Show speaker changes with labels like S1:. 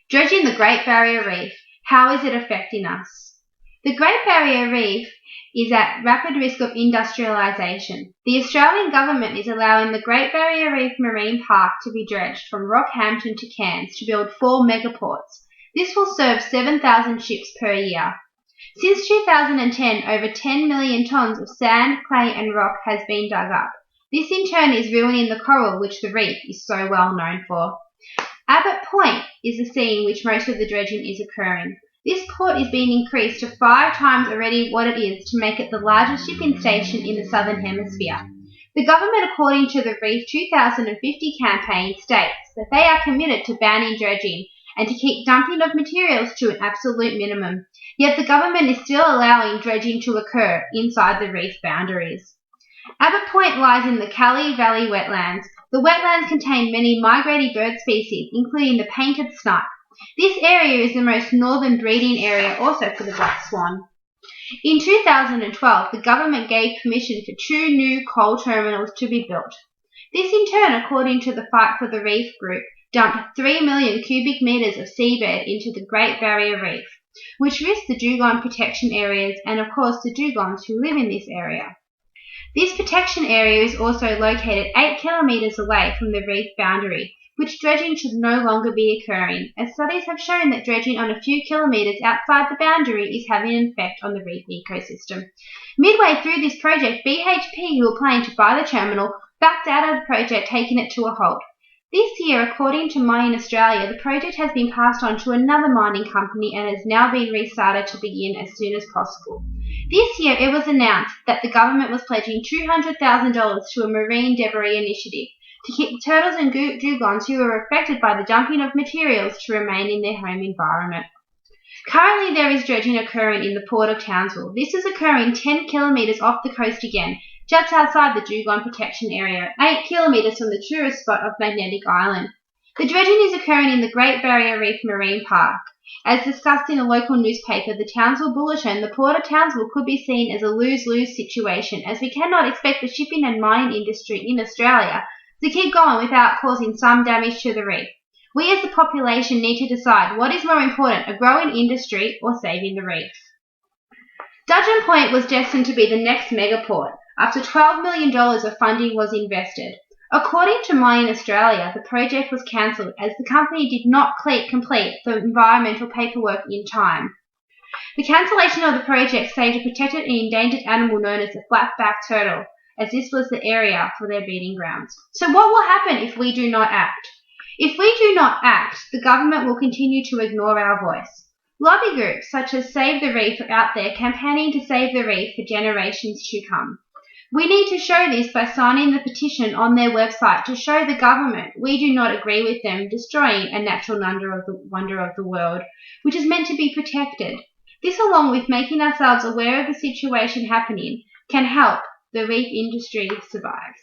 S1: Dredging the Great Barrier Reef. How is it affecting us? The Great Barrier Reef is at rapid risk of industrialisation. The Australian government is allowing the Great Barrier Reef Marine Park to be dredged from Rockhampton to Cairns to build 4 megaports. This will serve 7,000 ships per year. Since 2010, over 10 million tonnes of sand, clay and rock has been dug up. This in turn is ruining the coral which the reef is so well known for. Abbott Point is the sea in which most of the dredging is occurring. This port is being increased to 5 times already what it is to make it the largest shipping station in the Southern Hemisphere. The government, according to the Reef 2050 campaign, states that they are committed to banning dredging and to keep dumping of materials to an absolute minimum. Yet the government is still allowing dredging to occur inside the reef boundaries. Abbott Point lies in the Calais Valley wetlands. The wetlands contain many migratory bird species, including the painted snipe. This area is the most northern breeding area also for the black swan. In 2012, the government gave permission for 2 new coal terminals to be built. This in turn, according to the Fight for the Reef group, dumped 3 million cubic metres of seabed into the Great Barrier Reef, which risks the dugong protection areas and of course the dugongs who live in this area. This protection area is also located 8 kilometres away from the reef boundary, which dredging should no longer be occurring, as studies have shown that dredging on a few kilometres outside the boundary is having an effect on the reef ecosystem. Midway through this project, BHP, who were planning to buy the terminal, backed out of the project, taking it to a halt. This year, according to Mining Australia, the project has been passed on to another mining company and has now been restarted to begin as soon as possible. This year, it was announced that the government was pledging $200,000 to a marine debris initiative to keep the turtles and dugongs who were affected by the dumping of materials to remain in their home environment. Currently, there is dredging occurring in the port of Townsville. This is occurring 10 kilometres off the coast again, just outside the dugong protection area, 8 kilometres from the tourist spot of Magnetic Island. The dredging is occurring in the Great Barrier Reef Marine Park. As discussed in a local newspaper, the Townsville Bulletin, the Port of Townsville could be seen as a lose-lose situation, as we cannot expect the shipping and mining industry in Australia to keep going without causing some damage to the reef. We as the population need to decide what is more important, a growing industry or saving the reef. Dudgeon Point was destined to be the next megaport, after $12 million of funding was invested. According to Mining Australia, the project was cancelled as the company did not complete the environmental paperwork in time. The cancellation of the project saved a protected and endangered animal known as the flatback turtle, as this was the area for their breeding grounds. So what will happen if we do not act? If we do not act, the government will continue to ignore our voice. Lobby groups such as Save the Reef are out there campaigning to save the reef for generations to come. We need to show this by signing the petition on their website to show the government we do not agree with them destroying a natural wonder of the world, which is meant to be protected. This, along with making ourselves aware of the situation happening, can help the reef industry survive.